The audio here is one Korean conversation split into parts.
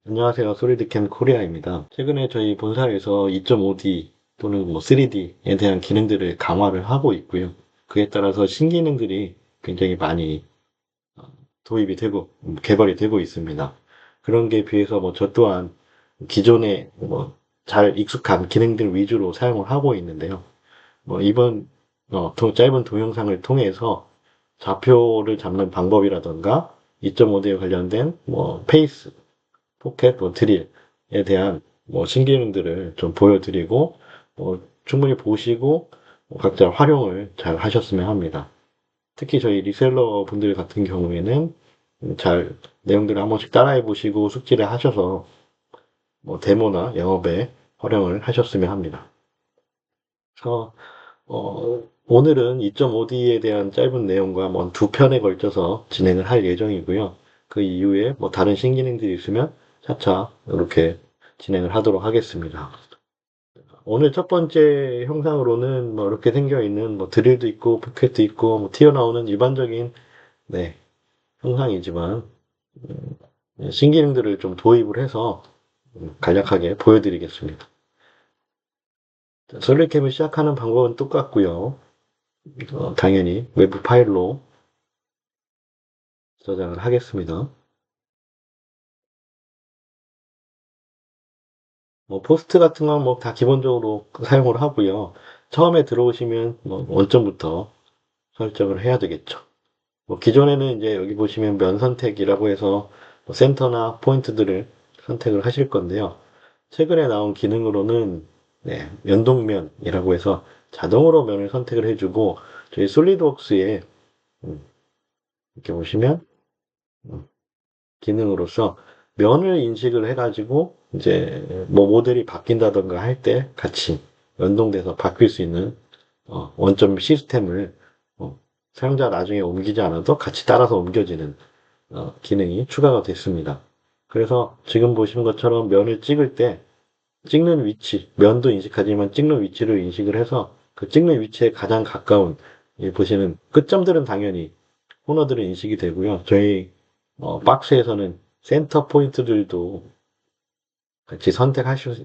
안녕하세요. 솔리드캠 코리아입니다. 최근에 저희 본사에서 2.5D 또는 3D에 대한 기능들을 강화를 하고 있고요. 그에 따라서 신기능들이 굉장히 많이 도입이 되고 개발이 되고 있습니다. 그런 게 비해서 저 또한 기존에 잘 익숙한 기능들 위주로 사용을 하고 있는데요. 이번 짧은 동영상을 통해서 좌표를 잡는 방법이라던가 2.5D에 관련된 페이스 포켓 드릴에 대한 신기능들을 좀 보여드리고 충분히 보시고 각자 활용을 잘 하셨으면 합니다. 특히 저희 리셀러 분들 같은 경우에는 잘 내용들을 한 번씩 따라해 보시고 숙지를 하셔서 데모나 영업에 활용을 하셨으면 합니다. 그래서 오늘은 2.5D에 대한 짧은 내용과 두 편에 걸쳐서 진행을 할 예정이고요. 그 이후에 다른 신기능들이 있으면 차차 이렇게 진행을 하도록 하겠습니다. 오늘 첫 번째 영상으로는 이렇게 생겨 있는 드릴도 있고 포켓도 있고 튀어나오는 일반적인 네, 형상이지만 신기능들을 좀 도입을 해서 간략하게 보여드리겠습니다. 솔리캠을 시작하는 방법은 똑같고요. 당연히 외부 파일로 저장을 하겠습니다. 포스트 같은 건 다 기본적으로 사용을 하고요. 처음에 들어오시면 원점부터 설정을 해야 되겠죠. 기존에는 이제 여기 보시면 면 선택이라고 해서 센터나 포인트들을 선택을 하실 건데요. 최근에 나온 기능으로는 네, 연동면이라고 해서 자동으로 면을 선택을 해주고 저희 솔리드웍스에 이렇게 보시면 음, 기능으로서 면을 인식을 해가지고 이제 모델이 바뀐다던가 할 때 같이 연동돼서 바뀔 수 있는 원점 시스템을 사용자 나중에 옮기지 않아도 같이 따라서 옮겨지는 기능이 추가가 됐습니다. 그래서 지금 보시는 것처럼 면을 찍을 때 찍는 위치, 면도 인식하지만 찍는 위치를 인식을 해서 그 찍는 위치에 가장 가까운 보시는 끝점들은 당연히 코너들은 인식이 되고요. 저희 박스에서는 센터 포인트들도 같이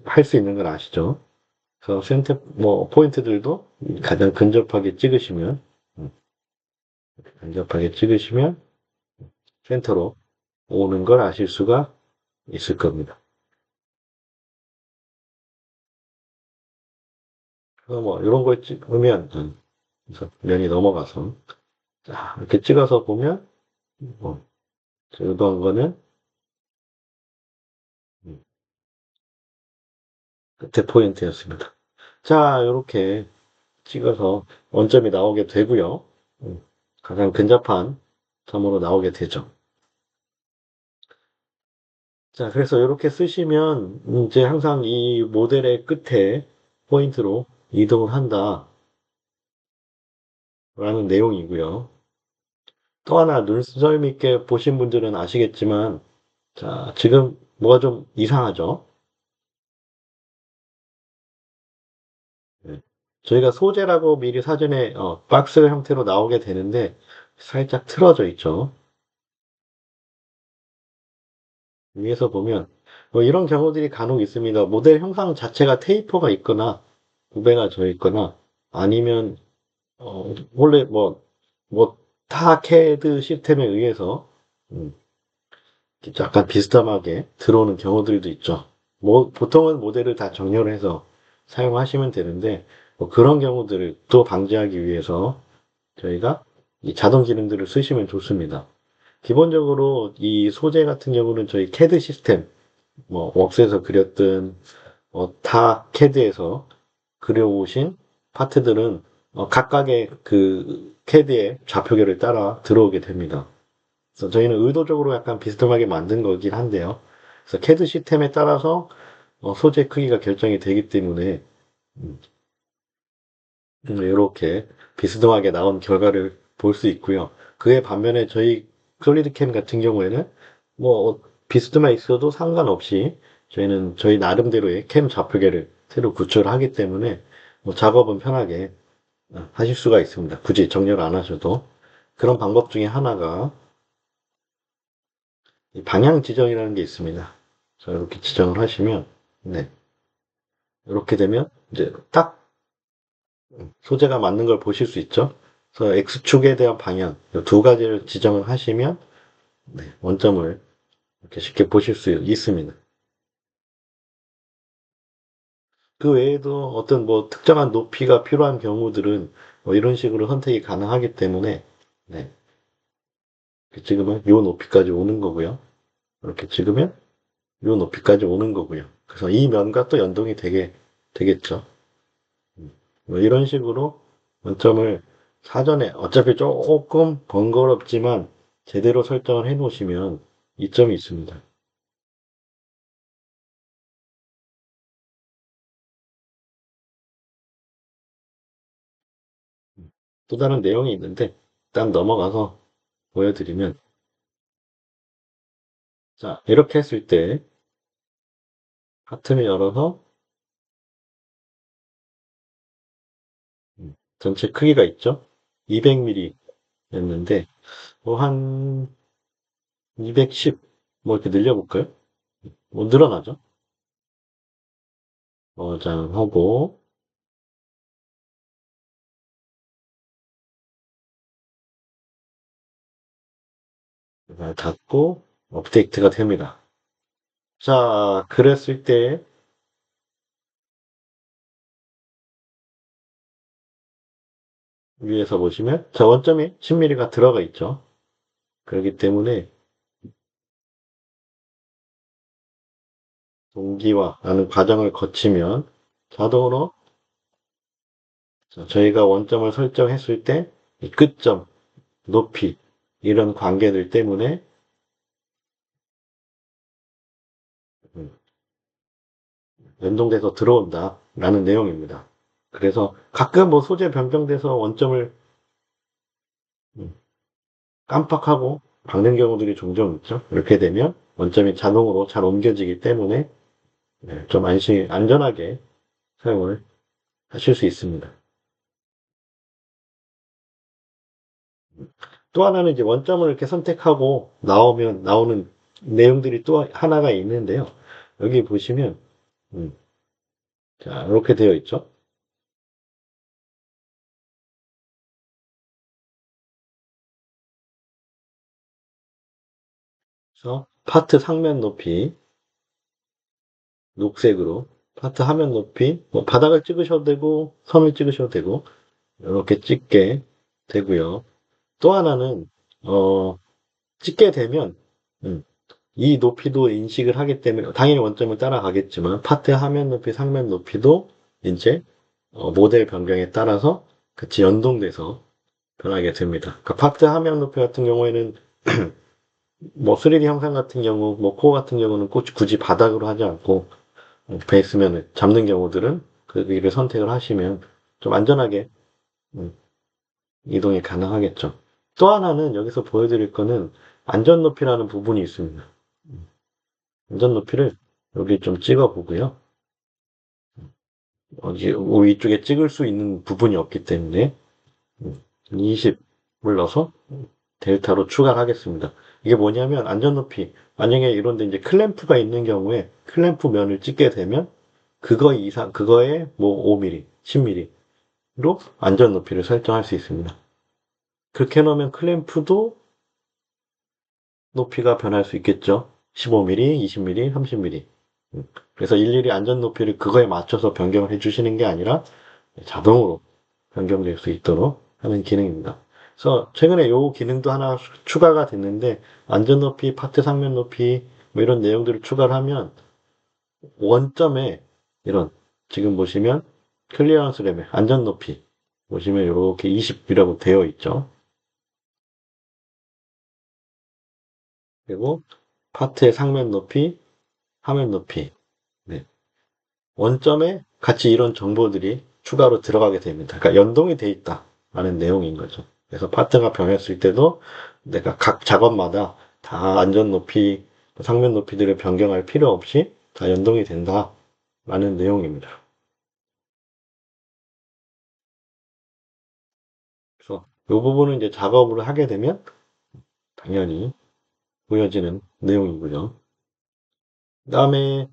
할 수 있는 걸 아시죠? 그래서 센터 포인트들도 가장 음, 근접하게 찍으시면 센터로 오는 걸 아실 수가 있을 겁니다. 그래서 이런 걸 찍으면 그래서 면이 넘어가서 자, 이렇게 찍어서 보면 의도한 거는 음, 끝에 포인트였습니다. 자, 이렇게 찍어서 원점이 나오게 되고요. 음, 가장 근접한 점으로 나오게 되죠. 자, 그래서 이렇게 쓰시면 이제 항상 이 모델의 끝에 포인트로 이동을 한다 라는 내용이고요. 또 하나 눈썰미 있게 보신 분들은 아시겠지만 자, 지금 뭐가 좀 이상하죠? 네. 저희가 소재라고 미리 사전에 박스 형태로 나오게 되는데 살짝 틀어져 있죠. 위에서 보면 이런 경우들이 간혹 있습니다. 모델 형상 자체가 테이퍼가 있거나 구배가 져 있거나 아니면 원래 타 캐드 시스템에 의해서 음, 약간 비스듬하게 들어오는 경우들도 있죠. 보통은 모델을 다 정렬을 해서 사용하시면 되는데 그런 경우들을 또 방지하기 위해서 저희가 이 자동 기능들을 쓰시면 좋습니다. 기본적으로 이 소재 같은 경우는 저희 캐드 시스템, 웍스에서 그렸든, 타 캐드에서 그려오신 파트들은 각각의 그 캐드의 좌표계를 따라 들어오게 됩니다. 그래서 저희는 의도적으로 약간 비스듬하게 만든 거긴 한데요. 그래서 캐드 시스템에 따라서 소재 크기가 결정이 되기 때문에 이렇게 비스듬하게 나온 결과를 볼 수 있고요. 그에 반면에 저희 솔리드캠 같은 경우에는 비스듬하 있어도 상관없이 저희는 저희 나름대로의 캠 좌표계를 새로 구출을 하기 때문에 작업은 편하게 하실 수가 있습니다. 굳이 정렬 안 하셔도. 그런 방법 중에 하나가 이 방향 지정이라는 게 있습니다. 자, 이렇게 지정을 하시면, 네. 이렇게 되면 이제 딱 소재가 맞는 걸 보실 수 있죠. 그래서 X축에 대한 방향, 이두 가지를 지정을 하시면, 네, 원점을 이렇게 쉽게 보실 수 있습니다. 그 외에도 어떤 뭐 특정한 높이가 필요한 경우들은 뭐 이런 식으로 선택이 가능하기 때문에, 네. 이렇게 찍으면 요 높이까지 오는 거고요. 이렇게 찍으면 요 높이까지 오는 거고요. 그래서 이 면과 또 연동이 되겠죠. 뭐 이런 식으로 원점을 사전에 어차피 조금 번거롭지만 제대로 설정을 해 놓으시면 이점이 있습니다. 또 다른 내용이 있는데 일단 넘어가서 보여드리면, 자, 이렇게 했을 때 하트를 열어서 전체 크기가 있죠? 200mm였는데 뭐 한 210, 뭐 이렇게 늘려볼까요? 뭐 늘어나죠? 저장하고 닫고 업데이트가 됩니다. 자, 그랬을 때 위에서 보시면 자, 원점이 10mm가 들어가 있죠. 그렇기 때문에 동기화라는 과정을 거치면 자동으로, 자, 저희가 원점을 설정했을 때 이 끝점, 높이 이런 관계들 때문에 음, 연동돼서 들어온다라는 내용입니다. 그래서 가끔 뭐 소재 변경돼서 원점을 음, 깜빡하고 박는 경우들이 종종 있죠. 이렇게 되면 원점이 자동으로 잘 옮겨지기 때문에 네, 좀 안전하게 사용을 하실 수 있습니다. 또 하나는 이제 원점을 이렇게 선택하고 나오면 나오는 내용들이 또 하나가 있는데요. 여기 보시면 음, 자, 이렇게 되어 있죠. 그래서 파트 상면 높이 녹색으로, 파트 하면 높이 뭐 바닥을 찍으셔도 되고 선을 찍으셔도 되고 이렇게 찍게 되고요. 또 하나는 어, 찍게 되면 음, 이 높이도 인식을 하기 때문에 당연히 원점을 따라가겠지만 파트 하면 높이, 상면 높이도 이제 모델 변경에 따라서 같이 연동돼서 변하게 됩니다. 그러니까 파트 하면 높이 같은 경우에는 뭐 3D 형상 같은 경우, 뭐 코어 같은 경우는 굳이 바닥으로 하지 않고 베이스면을 잡는 경우들은 그 위를 선택을 하시면 좀 안전하게 음, 이동이 가능하겠죠. 또 하나는 여기서 보여드릴 거는 안전 높이라는 부분이 있습니다. 안전 높이를 여기 좀 찍어 보고요. 위쪽에 찍을 수 있는 부분이 없기 때문에 20을 넣어서 델타로 추가하겠습니다. 이게 뭐냐면 안전 높이. 만약에 이런데 이제 클램프가 있는 경우에 클램프 면을 찍게 되면 그거 이상, 그거에 뭐 5mm, 10mm로 안전 높이를 설정할 수 있습니다. 그렇게 놓으면 클램프도 높이가 변할 수 있겠죠. 15mm, 20mm, 30mm. 그래서 일일이 안전 높이를 그거에 맞춰서 변경을 해주시는 게 아니라 자동으로 변경될 수 있도록 하는 기능입니다. 그래서 최근에 이 기능도 하나 추가가 됐는데 안전 높이, 파트 상면 높이 뭐 이런 내용들을 추가를 하면 원점에 이런 지금 보시면 클리어런스 레벨 안전 높이 보시면 이렇게 20이라고 되어 있죠. 그리고 파트의 상면 높이, 하면 높이. 네. 원점에 같이 이런 정보들이 추가로 들어가게 됩니다. 그러니까 연동이 돼 있다라는 내용인 거죠. 그래서 파트가 변했을 때도 내가 각 작업마다 다 안전 높이, 상면 높이들을 변경할 필요 없이 다 연동이 된다라는 내용입니다. 그래서 이 부분은 이제 작업을 하게 되면 당연히 보여지는 내용이고요. 그다음에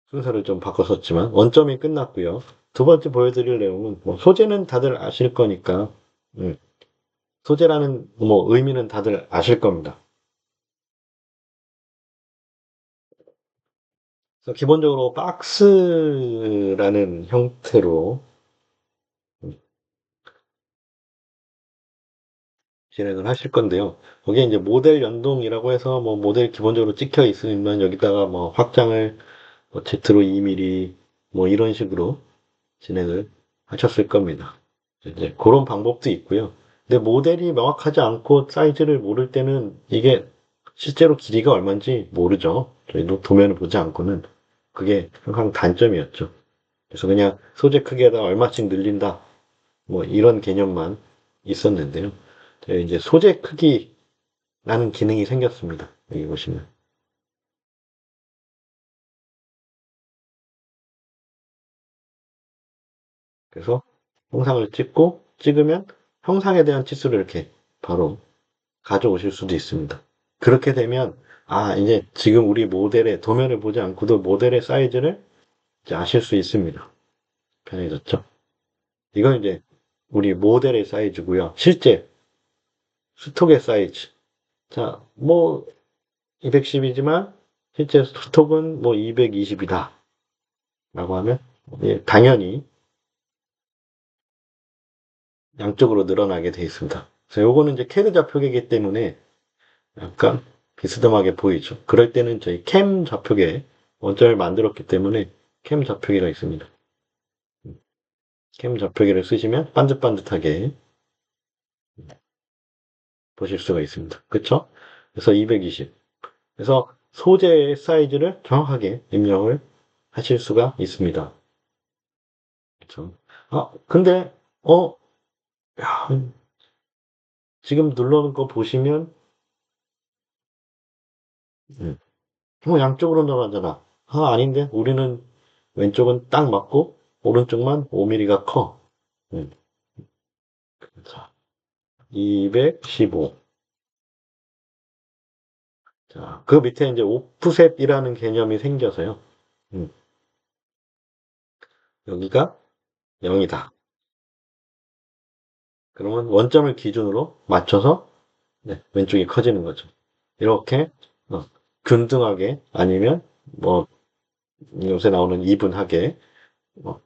순서를 좀 바꿨었지만 원점이 끝났고요. 두 번째 보여드릴 내용은 뭐 소재는 다들 아실 거니까 음, 소재라는 뭐 의미는 다들 아실 겁니다. 그래서 기본적으로 박스라는 형태로 음, 진행을 하실 건데요. 거기에 이제 모델 연동이라고 해서 뭐 모델 기본적으로 찍혀 있으면 여기다가 뭐 확장을 뭐 Z로 2mm 뭐 이런 식으로 진행을 하셨을 겁니다. 이제 그런 방법도 있고요. 근데 모델이 명확하지 않고 사이즈를 모를 때는 이게 실제로 길이가 얼마인지 모르죠. 저희도 도면을 보지 않고는 그게 항상 단점이었죠. 그래서 그냥 소재 크기에다 얼마씩 늘린다. 뭐 이런 개념만 있었는데요. 이제 소재 크기라는 기능이 생겼습니다. 여기 보시면. 그래서 형상을 찍고 찍으면 형상에 대한 치수를 이렇게 바로 가져오실 수도 있습니다. 그렇게 되면 아 이제 지금 우리 모델의 도면을 보지 않고도 모델의 사이즈를 이제 아실 수 있습니다. 편해졌죠? 이건 이제 우리 모델의 사이즈고요. 실제 스톡의 사이즈. 자, 뭐 210이지만 실제 스톡은 뭐 220이다. 라고 하면 예, 당연히 양쪽으로 늘어나게 되어 있습니다. 그래서 요거는 이제 캐드 좌표계이기 때문에 약간 비스듬하게 보이죠. 그럴 때는 저희 캠 좌표계 원점을 만들었기 때문에 캠 좌표계가 있습니다. 캠 좌표계를 쓰시면 반듯반듯하게 보실 수가 있습니다. 그쵸? 그래서 220. 그래서 소재의 사이즈를 정확하게 입력을 하실 수가 있습니다. 그쵸? 아, 근데, 야, 지금 눌러놓은 거 보시면, 음, 양쪽으로 늘어나잖아. 아, 아닌데? 우리는 왼쪽은 딱 맞고, 오른쪽만 5mm가 커. 음, 자, 215. 자, 그 밑에 이제 오프셋이라는 개념이 생겨서요. 음, 여기가 0이다. 그러면 원점을 기준으로 맞춰서 네, 왼쪽이 커지는 거죠. 이렇게 균등하게 아니면 뭐 요새 나오는 이분하게 뭐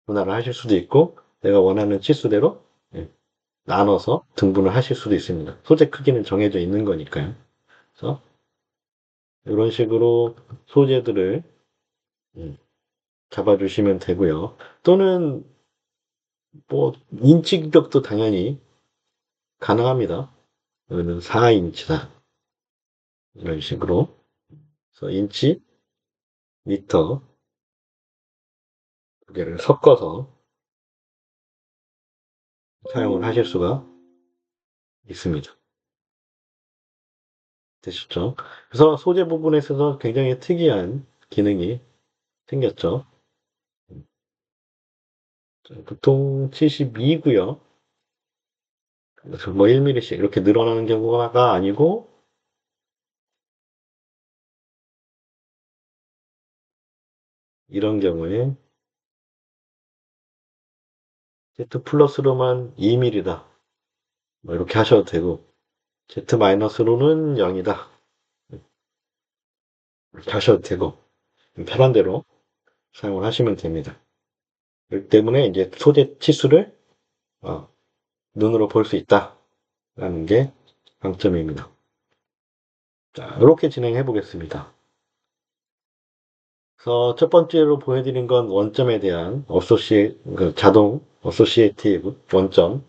분할을 하실 수도 있고 내가 원하는 치수대로 예, 나눠서 등분을 하실 수도 있습니다. 소재 크기는 정해져 있는 거니까요. 그래서 이런 식으로 소재들을 음, 잡아주시면 되고요. 또는 뭐 인치 규격도 당연히 가능합니다. 여기는 4인치다. 이런 식으로. 그래서 인치, 미터 두 개를 섞어서 사용을 하실 수가 있습니다. 되셨죠? 그래서 소재 부분에 있어서 굉장히 특이한 기능이 생겼죠. 보통 72고요. 그래서 뭐 1mm씩 이렇게 늘어나는 경우가 아니고 이런 경우에 Z 플러스로만 2mm다. 뭐 이렇게 하셔도 되고 Z 마이너스로는 0이다. 이렇게 하셔도 되고 편한 대로 사용을 하시면 됩니다. 그렇기 때문에 이제 소재 치수를 어, 눈으로 볼 수 있다라는 게 강점입니다. 자, 이렇게 진행해 보겠습니다. 그래서 첫 번째로 보여드린 건 원점에 대한 그 자동 어소시에이티브 원점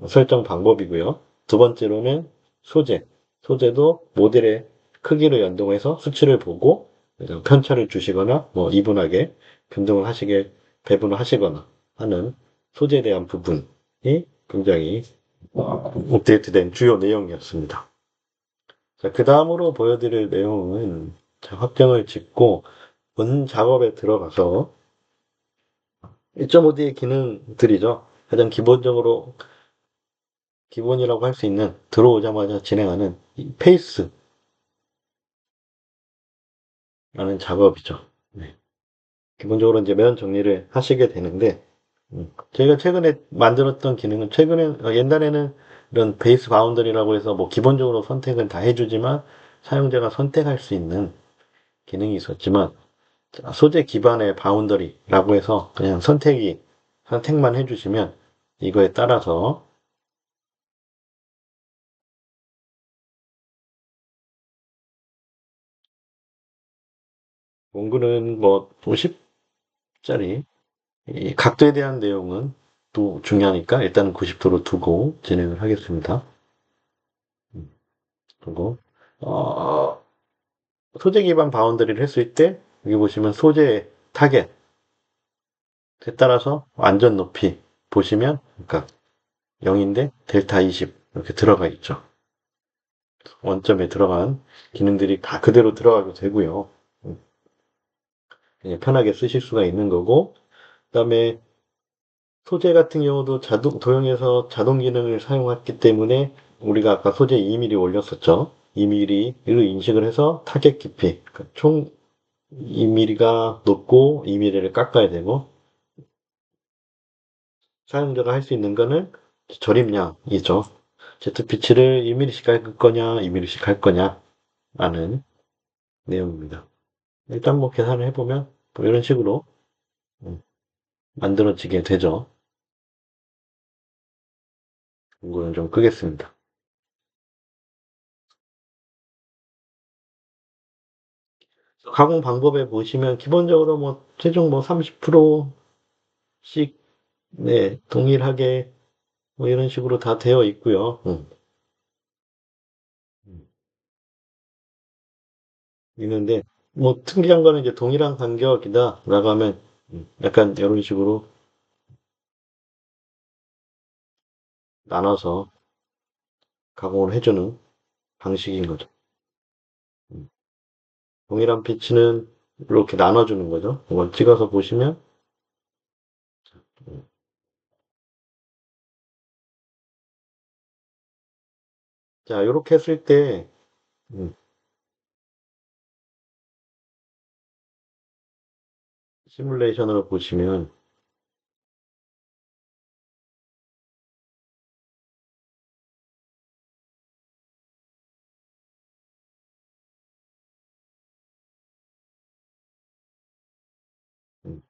설정 방법이고요. 두 번째로는 소재. 소재도 모델의 크기로 연동해서 수치를 보고 편차를 주시거나 뭐 이분하게 변동을 하시게 배분을 하시거나 하는 소재에 대한 부분이 굉장히 업데이트된 주요 내용이었습니다. 자, 그 다음으로 보여드릴 내용은 확정을 짓고 본 작업에 들어가서 1.5D의 기능들이죠. 가장 기본적으로 기본이라고 할 수 있는 들어오자마자 진행하는 이 페이스라는 작업이죠. 네. 기본적으로 이제 면 정리를 하시게 되는데, 저희가 최근에 만들었던 기능은 옛날에는 이런 베이스 바운더리라고 해서 뭐 기본적으로 선택은 다 해주지만 사용자가 선택할 수 있는 기능이 있었지만, 소재 기반의 바운더리라고 해서 그냥 선택만 해주시면 이거에 따라서 원근은 뭐 50짜리, 이 각도에 대한 내용은 또 중요하니까 일단 90도로 두고 진행을 하겠습니다. 음, 그리고 어, 소재 기반 바운더리를 했을 때 여기 보시면 소재 타겟에 따라서 안전 높이 보시면 그러니까 0인데 델타 20 이렇게 들어가 있죠. 원점에 들어간 기능들이 다 그대로 들어가도 되고요. 음, 그냥 편하게 쓰실 수가 있는 거고 그다음에 소재 같은 경우도 도형에서 자동 기능을 사용했기 때문에 우리가 아까 소재 2mm 올렸었죠. 2mm를 인식을 해서 타겟 깊이, 그러니까 총 2mm가 높고 2mm를 깎아야 되고 사용자가 할 수 있는 거는 절임량이죠. Z피치를 1mm씩 할 거냐, 2mm씩 할 거냐, 라는 내용입니다. 일단 뭐 계산을 해보면 뭐 이런 식으로 음, 만들어지게 되죠. 이거는 좀 끄겠습니다. 가공 방법에 보시면 기본적으로 뭐 최종 뭐 30%씩 네, 동일하게 뭐 이런 식으로 다 되어 있고요. 음, 있는데 뭐 특이한 거는 이제 동일한 간격이다라고 하면 약간 이런 식으로 나눠서 가공을 해주는 방식인 거죠. 음, 동일한 피치는 이렇게 나눠주는 거죠. 이걸 찍어서 보시면 음, 자 이렇게 했을 때 음, 시뮬레이션으로 보시면 음,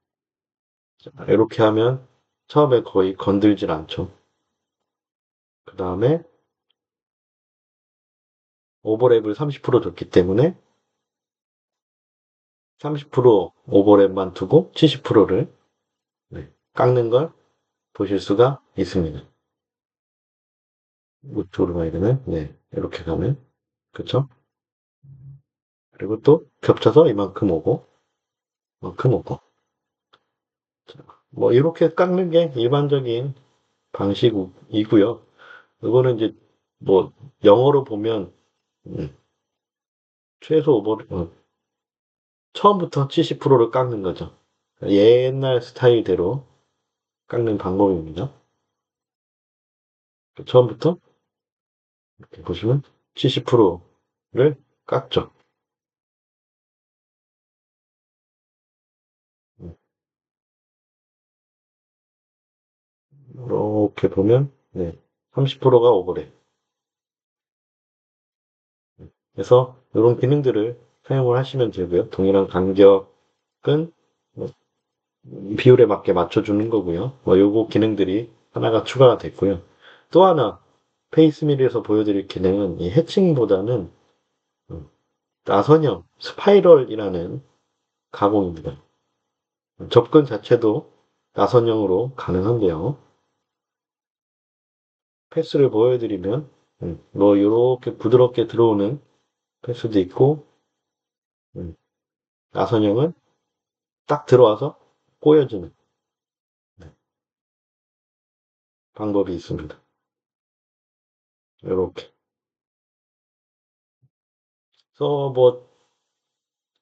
자, 이렇게 하면 처음에 거의 건들질 않죠. 그 다음에 오버랩을 30% 줬기 때문에 30% 오버랩만 두고 70%를 깎는 걸 보실 수가 있습니다. 우측으로 가야 되면, 네, 이렇게 가면, 그쵸? 그리고 또 겹쳐서 이만큼 오고, 이만큼 오고. 뭐, 이렇게 깎는 게 일반적인 방식이고요. 이거는 이제, 뭐, 영어로 보면, 음, 최소 처음부터 70%를 깎는 거죠. 옛날 스타일대로 깎는 방법입니다. 처음부터 이렇게 보시면 70%를 깎죠. 음, 이렇게 보면, 네, 30%가 오버랩. 그래서 이런 기능들을 사용을 하시면 되고요. 동일한 간격은 뭐 비율에 맞게 맞춰주는 거고요. 뭐 요거 기능들이 하나가 추가가 됐고요. 또 하나 페이스밀에서 보여드릴 기능은 이 해칭보다는 음, 나선형 스파이럴이라는 가공입니다. 접근 자체도 나선형으로 가능한데요. 패스를 보여드리면 뭐 이렇게 부드럽게 들어오는 패스도 있고 음, 나선형은 딱 들어와서 꼬여주는 네, 방법이 있습니다. 이렇게. 그래서 뭐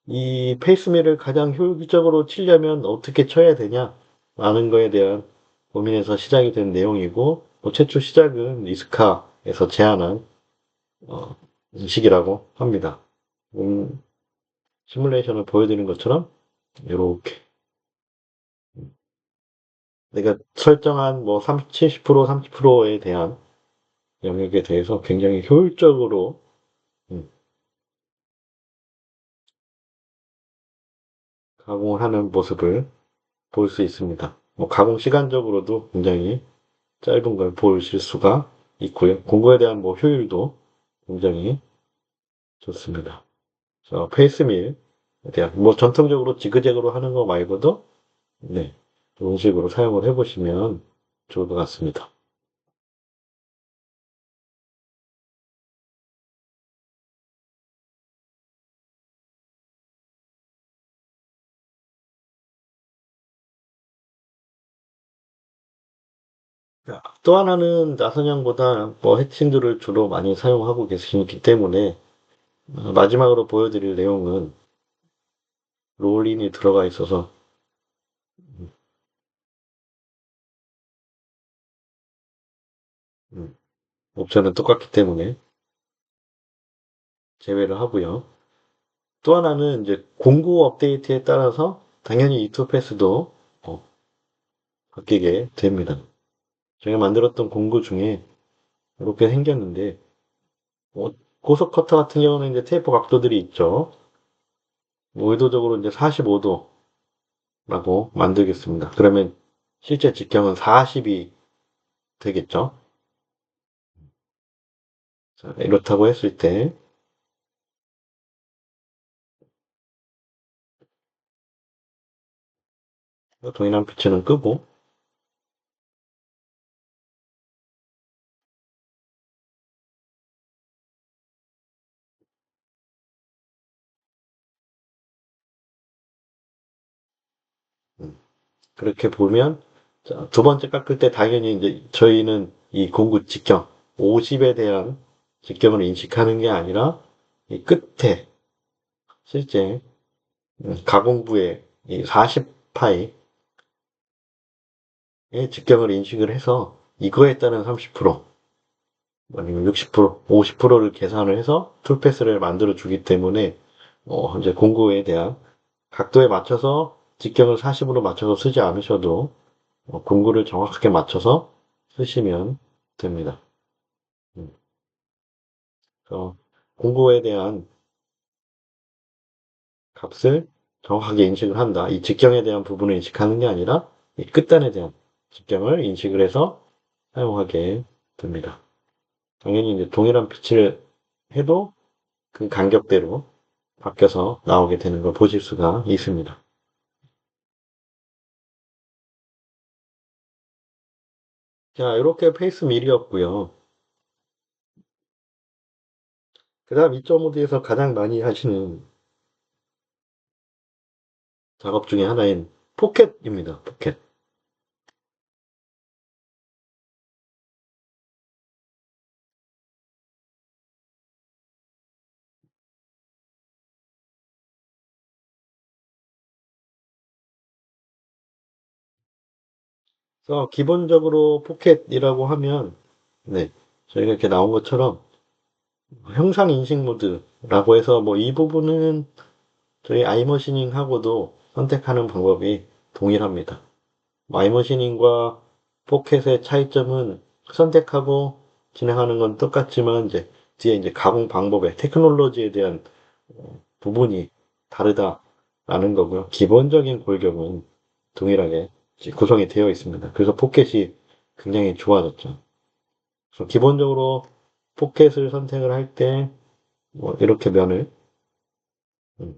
이 페이스미를 가장 효율적으로 치려면 어떻게 쳐야 되냐? 라는 거에 대한 고민에서 시작이 된 내용이고, 뭐 최초 시작은 이스카에서 제안한 어, 인식이라고 합니다. 음, 시뮬레이션을 보여드리는 것처럼 이렇게 내가 설정한 뭐 30, 70%, 30%에 대한 영역에 대해서 굉장히 효율적으로 음, 가공을 하는 모습을 볼 수 있습니다. 뭐 가공 시간적으로도 굉장히 짧은 걸 보실 수가 있고요. 공구에 대한 뭐 효율도 굉장히 좋습니다. 그래서 페이스밀에 대한 뭐 전통적으로 지그재그로 하는 거 말고도 네, 좋은 식으로 사용을 해보시면 좋을 것 같습니다. 또 하나는 나선형보다 뭐 해칭들을 주로 많이 사용하고 계시기 때문에 마지막으로 보여드릴 내용은 롤인이 들어가 있어서 음, 옵션은 똑같기 때문에 제외를 하고요. 또 하나는 이제 공구 업데이트에 따라서 당연히 이투패스도 바뀌게 됩니다. 제가 만들었던 공구 중에 이렇게 생겼는데 고속 커터 같은 경우는 이제 테이프 각도들이 있죠. 뭐 의도적으로 이제 45도라고 만들겠습니다. 그러면 실제 직경은 40이 되겠죠. 자, 이렇다고 했을 때 동일한 피치는 끄고 음, 그렇게 보면 자, 두 번째 깎을 때 당연히 이제 저희는 이 공구 직경 50에 대한 직경을 인식하는 게 아니라 이 끝에 실제 가공부의 이 40파이의 직경을 인식을 해서 이거에 따른 30% 아니면 60%, 50%를 계산을 해서 툴패스를 만들어 주기 때문에 이제 공구에 대한 각도에 맞춰서 직경을 40으로 맞춰서 쓰지 않으셔도 공구를 정확하게 맞춰서 쓰시면 됩니다. 음, 그래서 공구에 대한 값을 정확하게 인식을 한다. 이 직경에 대한 부분을 인식하는 게 아니라 이 끝단에 대한 직경을 인식을 해서 사용하게 됩니다. 당연히 이제 동일한 빛을 해도 그 간격대로 바뀌어서 나오게 되는 걸 보실 수가 있습니다. 자, 이렇게 페이스 밀이었고요. 그 다음 2.5D에서 가장 많이 하시는 작업 중에 하나인 포켓입니다. 포켓. 그래서 기본적으로 포켓이라고 하면 네, 저희가 이렇게 나온 것처럼 형상 인식 모드라고 해서 뭐 이 부분은 저희 아이머시닝하고도 선택하는 방법이 동일합니다. 아이머시닝과 포켓의 차이점은 선택하고 진행하는 건 똑같지만 이제 뒤에 이제 가공 방법에 테크놀로지에 대한 부분이 다르다라는 거고요. 기본적인 골격은 동일하게 구성이 되어 있습니다. 그래서 포켓이 굉장히 좋아졌죠. 그래서 기본적으로 포켓을 선택을 할 때 뭐 이렇게 면을 음,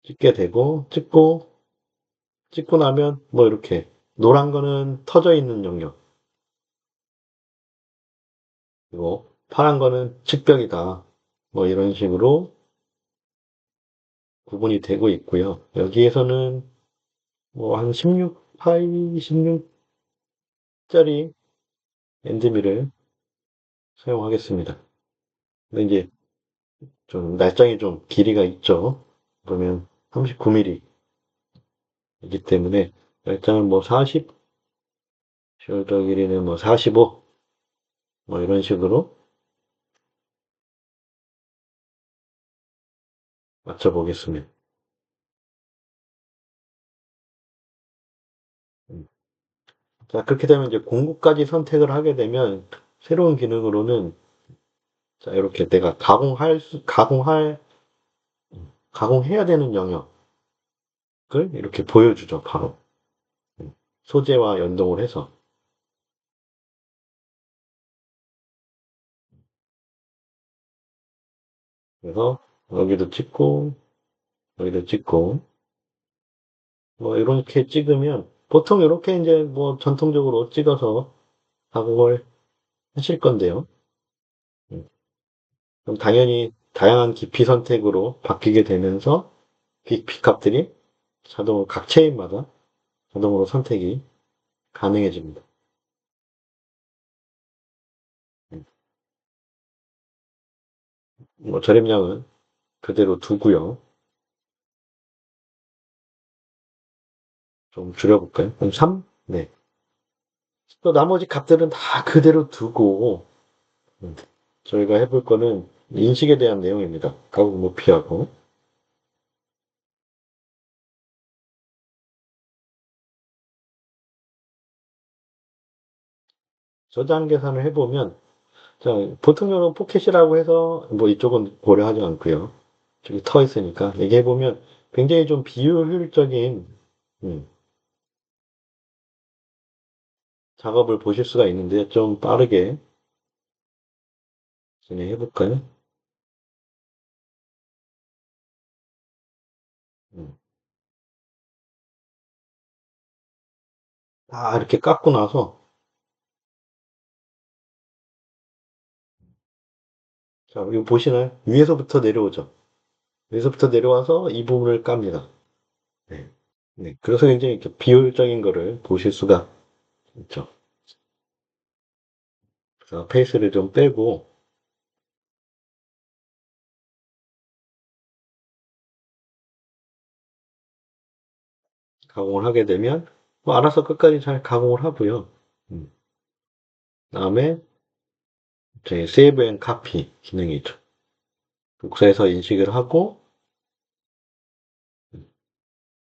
찍게 되고 찍고 나면 뭐 이렇게 노란 거는 터져 있는 영역 그리고 파란 거는 측벽이다. 뭐 이런 식으로 구분이 되고 있고요. 여기에서는 뭐 한 16파이, 16짜리 엔드밀을 사용하겠습니다. 근데 이제 좀 날장이 좀 길이가 있죠. 그러면 39mm 이기 때문에 일단은 뭐 40, 10월 길이는 뭐 45, 뭐 이런 식으로 맞춰보겠습니다. 음. 자, 그렇게 되면 이제 공구까지 선택을 하게 되면 새로운 기능으로는 자, 이렇게 내가 가공해야 되는 영역을 이렇게 보여주죠, 바로. 음. 소재와 연동을 해서. 그래서 여기도 찍고, 여기도 찍고, 뭐 이렇게 찍으면 보통 이렇게 이제 뭐 전통적으로 찍어서 가공을 하실 건데요. 음. 그럼 당연히 다양한 깊이 선택으로 바뀌게 되면서 값들이 자동으로 각 체인마다 자동으로 선택이 가능해집니다. 음. 뭐 저렴량은 그대로 두고요. 좀 줄여볼까요? 그럼 3? 네. 또 나머지 값들은 다 그대로 두고 음, 저희가 해볼 거는 인식에 대한 내용입니다. 가공 높이하고 저장 계산을 해보면 자, 보통적으로 포켓이라고 해서 뭐 이쪽은 고려하지 않고요. 저기 터 있으니까 얘기해보면 굉장히 좀 비효율적인 음, 작업을 보실 수가 있는데 좀 빠르게 진행해볼까요? 음. 다 이렇게 깎고 나서 자, 이거 보시나요? 위에서부터 내려오죠. 위에서부터 내려와서 이 부분을 깝니다. 네. 네. 그래서 굉장히 이렇게 비효율적인 거를 보실 수가 있죠. 그래서 페이스를 좀 빼고 가공을 하게 되면 뭐 알아서 끝까지 잘 가공을 하고요. 음. 다음에 저희 세이브 앤 카피 기능이 있죠. 복사해서 인식을 하고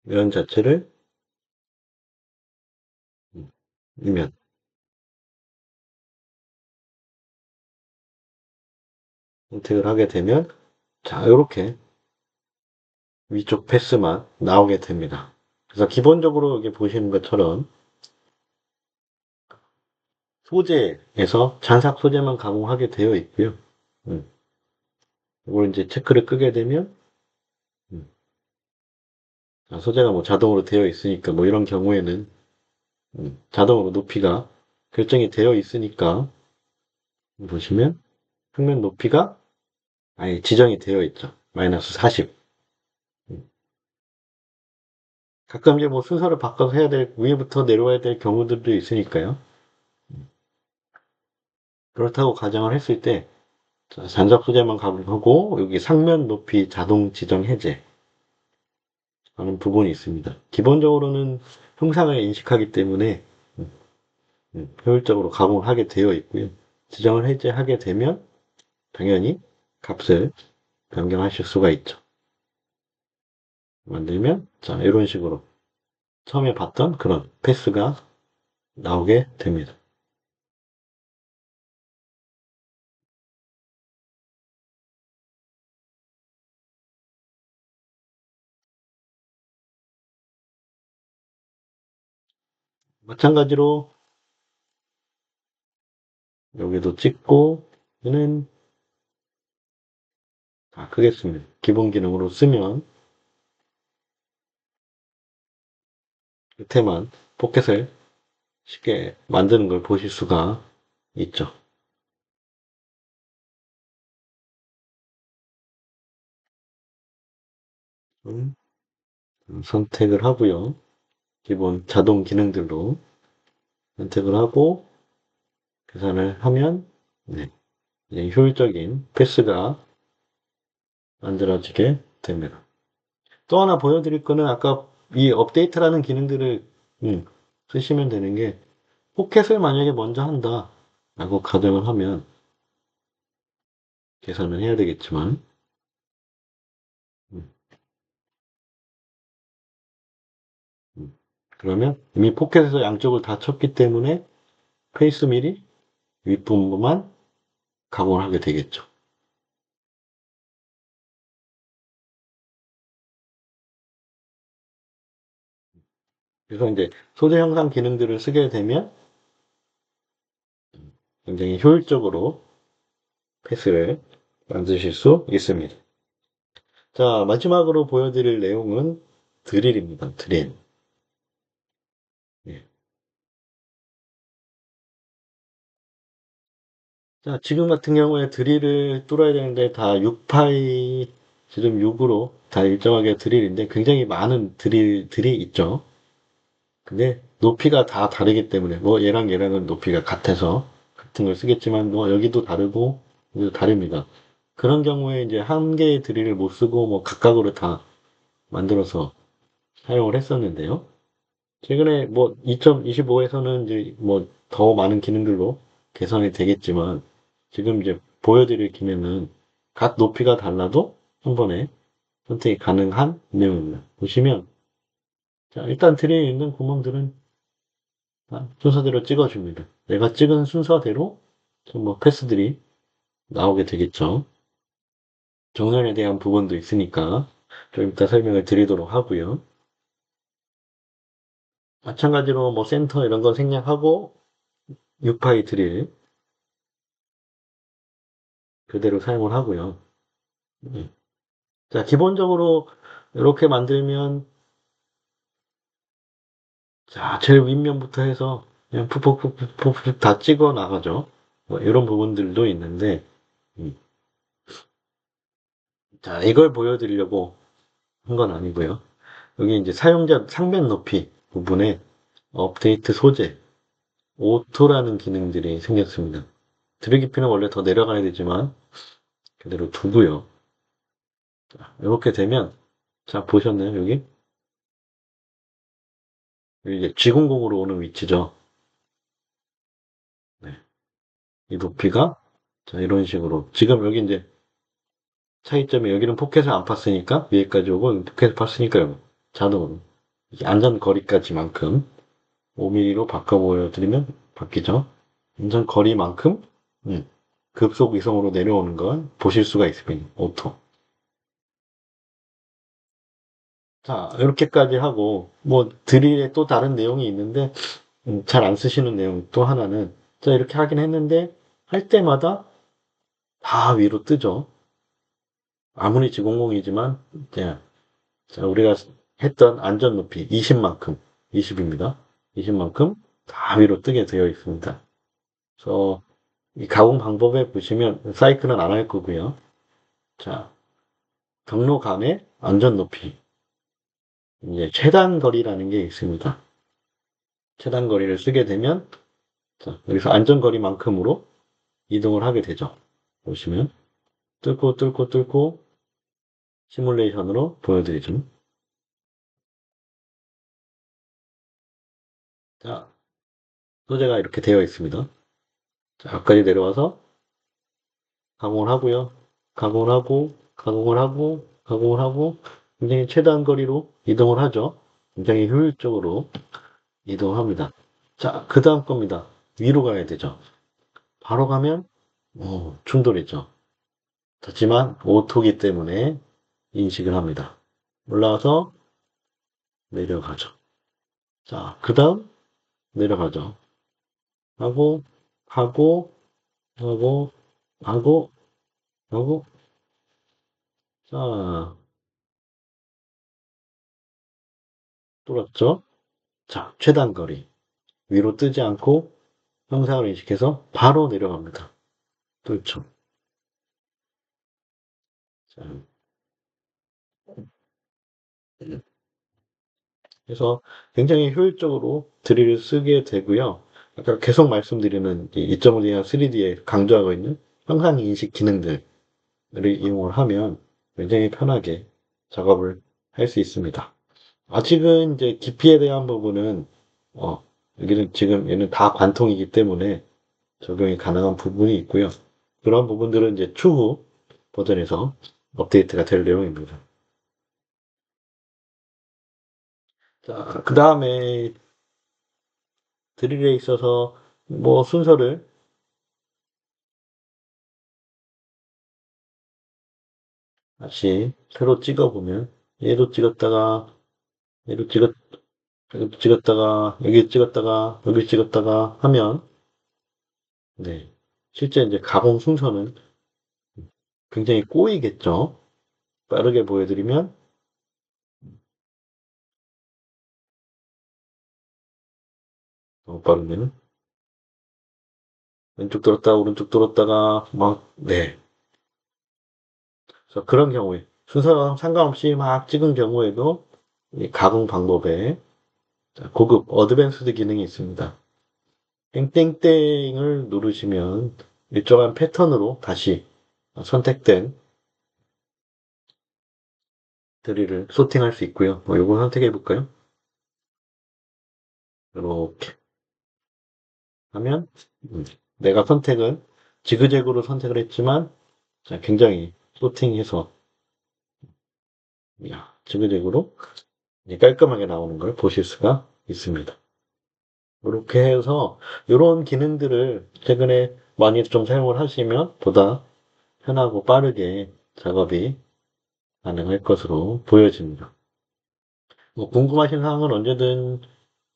면 자체를 음, 이면 선택을 하게 되면 자 이렇게 위쪽 패스만 나오게 됩니다. 그래서 기본적으로 여기 보시는 것처럼 소재에서 잔삭 소재만 가공하게 되어 있고요. 음, 이걸 이제 체크를 끄게 되면 음, 소재가 뭐 자동으로 되어 있으니까 뭐 이런 경우에는 자동으로 높이가 결정이 되어 있으니까 보시면 평면 높이가 아예 지정이 되어 있죠. 마이너스 40. 음, 가끔 이제 뭐 순서를 바꿔서 해야 될 위에부터 내려와야 될 경우들도 있으니까요. 그렇다고 가정을 했을 때 잔작 소재만 가공하고 여기 상면 높이 자동 지정 해제 하는 부분이 있습니다. 기본적으로는 형상을 인식하기 때문에 음, 효율적으로 가공을 하게 되어 있고요. 지정을 해제하게 되면 당연히 값을 변경하실 수가 있죠. 만들면 자 이런 식으로 처음에 봤던 그런 패스가 나오게 됩니다. 마찬가지로 여기도 찍고 얘는 다 끄겠습니다. 기본 기능으로 쓰면 끝에만 포켓을 쉽게 만드는 걸 보실 수가 있죠. 음, 선택을 하고요. 기본 자동 기능들로 선택을 하고 계산을 하면 네, 이제 효율적인 패스가 만들어지게 됩니다. 또 하나 보여드릴 거는 아까 이 업데이트라는 기능들을 음, 쓰시면 되는 게 포켓을 만약에 먼저 한다 라고 가정을 하면 계산을 해야 되겠지만 음, 음. 그러면 이미 포켓에서 양쪽을 다 쳤기 때문에 페이스 밀이 윗부분만 가공을 하게 되겠죠. 그래서 이제 소재 형상 기능들을 쓰게 되면 굉장히 효율적으로 패스를 만드실 수 있습니다. 자, 마지막으로 보여드릴 내용은 드릴입니다. 드릴. 예. 자, 지금 같은 경우에 드릴을 뚫어야 되는데 다 6파이, 지금 6으로 다 일정하게 드릴인데 굉장히 많은 드릴들이 있죠. 근데 높이가 다 다르기 때문에 뭐 얘랑 얘랑은 높이가 같아서 같은 걸 쓰겠지만 뭐 여기도 다르고 여기도 다릅니다. 그런 경우에 이제 한 개의 드릴을 못 쓰고 뭐 각각으로 다 만들어서 사용을 했었는데요. 최근에 뭐 2025에서는 이제 뭐 더 많은 기능들로 개선이 되겠지만 지금 이제 보여드릴 기능은 각 높이가 달라도 한 번에 선택이 가능한 내용입니다. 보시면 자, 일단 드릴에 있는 구멍들은 순서대로 찍어줍니다. 내가 찍은 순서대로 뭐 패스들이 나오게 되겠죠. 정렬에 대한 부분도 있으니까 좀 이따 설명을 드리도록 하고요. 마찬가지로 뭐 센터 이런 건 생략하고 6파이 드릴 그대로 사용을 하고요. 음. 자, 기본적으로 이렇게 만들면 자, 제일 윗면부터 해서 그냥 푹푹푹푹푹 다 찍어 나가죠. 뭐 이런 부분들도 있는데 음. 자, 이걸 보여드리려고 한 건 아니고요. 여기 이제 사용자 상면 높이 부분에 업데이트 소재, 오토라는 기능들이 생겼습니다. 드래 깊이는 원래 더 내려가야 되지만 그대로 두고요. 이렇게 되면 자 보셨나요 여기? 여기 이제 G00으로 오는 위치죠. 네. 이 높이가 자 이런 식으로 지금 여기 이제 차이점이 여기는 포켓을 안 팠으니까 위에까지 오고 여기 포켓을 팠으니까 여기 자동으로 이게 안전거리까지만큼 5mm로 바꿔 보여드리면 바뀌죠. 안전거리만큼 음, 급속 위성으로 내려오는 걸 보실 수가 있습니다. 오토. 자, 이렇게까지 하고, 뭐, 드릴에 또 다른 내용이 있는데, 잘 안 쓰시는 내용 또 하나는, 자, 이렇게 하긴 했는데, 할 때마다 다 위로 뜨죠. 아무리 지공공이지만, 이제, 자, 우리가 했던 안전 높이 20만큼, 20입니다. 20만큼 다 위로 뜨게 되어 있습니다. 그래서, 이 가공 방법에 보시면, 사이클은 안 할 거고요. 자, 경로 간의 안전 높이. 이제 최단 거리라는 게 있습니다. 최단 거리를 쓰게 되면 자, 여기서 안전거리만큼으로 이동을 하게 되죠. 보시면 뚫고 뚫고 뚫고 시뮬레이션으로 보여드리죠. 자, 소재가 이렇게 되어 있습니다. 자, 여기까지 내려와서 가공을 하고요. 가공을 하고 가공을 하고 가공을 하고 굉장히 최단 거리로 이동을 하죠. 굉장히 효율적으로 이동합니다. 자, 그 다음 겁니다. 위로 가야 되죠. 바로 가면 충돌이죠. 하지만 오토기 때문에 인식을 합니다. 올라와서 내려가죠. 자, 그 다음 내려가죠. 하고, 하고, 하고, 하고, 하고, 자, 뚫었죠? 자, 최단 거리. 위로 뜨지 않고 형상을 인식해서 바로 내려갑니다. 뚫죠. 자, 그래서 굉장히 효율적으로 드릴을 쓰게 되고요. 아까 계속 말씀드리는 이 2.5D나 3D에 강조하고 있는 형상 인식 기능들을 이용을 하면 굉장히 편하게 작업을 할 수 있습니다. 아직은 이제 깊이에 대한 부분은, 여기는 지금 얘는 다 관통이기 때문에 적용이 가능한 부분이 있고요. 그런 부분들은 이제 추후 버전에서 업데이트가 될 내용입니다. 자, 그 다음에 드릴에 있어서 뭐 순서를 다시 새로 찍어보면 얘도 찍었다가 얘도 찍었, 여기 찍었다가 여기 찍었다가 여기 찍었다가 하면 네, 실제 이제 가공 순서는 굉장히 꼬이겠죠. 빠르게 보여드리면 너무 빠르면 왼쪽 돌았다가 오른쪽 돌았다가 막 네. 그래서 그런 경우에 순서랑 상관없이 막 찍은 경우에도 이 가공 방법에 고급 어드밴스드 기능이 있습니다. 땡땡땡을 누르시면 일정한 패턴으로 다시 선택된 드릴을 소팅할 수 있고요. 뭐 요거 선택해 볼까요? 이렇게 하면 내가 선택은 지그재그로 선택을 했지만 굉장히 소팅해서 지그재그로 깔끔하게 나오는 걸 보실 수가 있습니다. 이렇게 해서 이런 기능들을 최근에 많이 좀 사용을 하시면 보다 편하고 빠르게 작업이 가능할 것으로 보여집니다. 뭐 궁금하신 사항은 언제든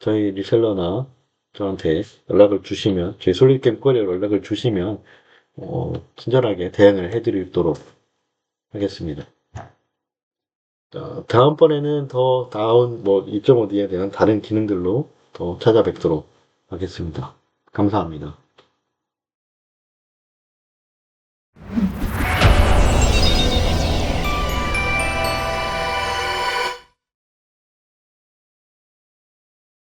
저희 리셀러나 저한테 연락을 주시면, 저희 솔리드캠 코리어 연락을 주시면 친절하게 대응을 해드리도록 하겠습니다. 다음번에는 더 나은 뭐 2.5D에 대한 다른 기능들로 더 찾아뵙도록 하겠습니다. 감사합니다.